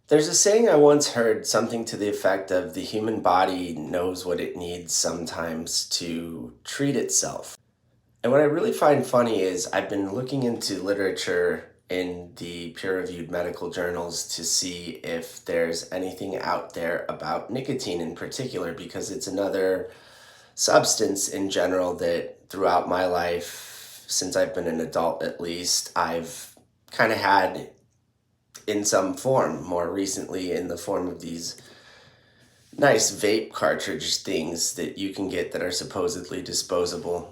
There's a saying I once heard, something to the effect of the human body knows what it needs sometimes to treat itself. And what I really find funny is I've been looking into literature in the peer-reviewed medical journals to see if there's anything out there about nicotine in particular, because it's another substance in general that throughout my life, since I've been an adult at least, I've kind of had in some form, more recently in the form of these nice vape cartridge things that you can get that are supposedly disposable.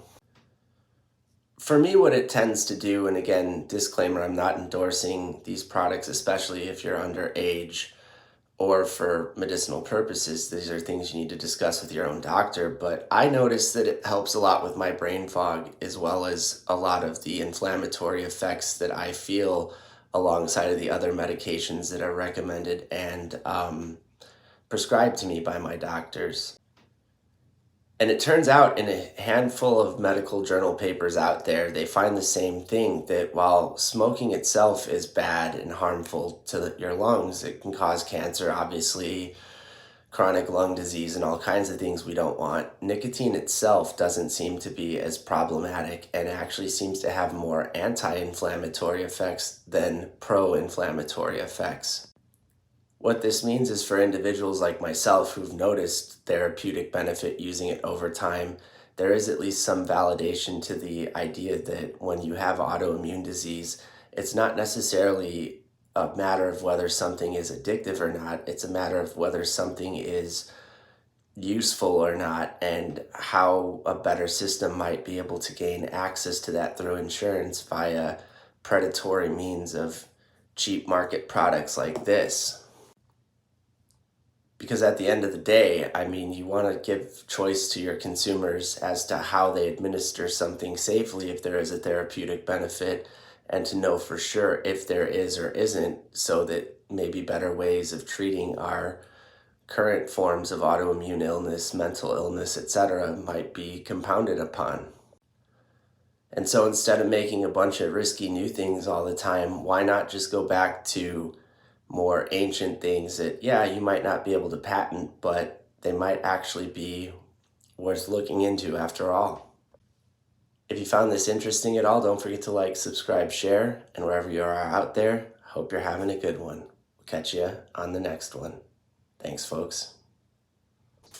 For me, what it tends to do, and again, disclaimer, I'm not endorsing these products, especially if you're underage or for medicinal purposes. These are things you need to discuss with your own doctor. But I notice that it helps a lot with my brain fog, as well as a lot of the inflammatory effects that I feel alongside of the other medications that are recommended and prescribed to me by my doctors. And it turns out in a handful of medical journal papers out there, they find the same thing, that while smoking itself is bad and harmful to your lungs, it can cause cancer, obviously, chronic lung disease, and all kinds of things we don't want. Nicotine itself doesn't seem to be as problematic and actually seems to have more anti-inflammatory effects than pro-inflammatory effects. What this means is for individuals like myself who've noticed therapeutic benefit using it over time, there is at least some validation to the idea that when you have autoimmune disease, it's not necessarily a matter of whether something is addictive or not. It's a matter of whether something is useful or not, and how a better system might be able to gain access to that through insurance via predatory means of cheap market products like this. Because at the end of the day, I mean, you want to give choice to your consumers as to how they administer something safely if there is a therapeutic benefit, and to know for sure if there is or isn't, so that maybe better ways of treating our current forms of autoimmune illness, mental illness, etc., might be compounded upon. And so instead of making a bunch of risky new things all the time, why not just go back to more ancient things that, yeah, you might not be able to patent, but they might actually be worth looking into after all. If you found this interesting at all, don't forget to like, subscribe, share, and wherever you are out there, hope you're having a good one. We'll catch you on the next one. Thanks, folks.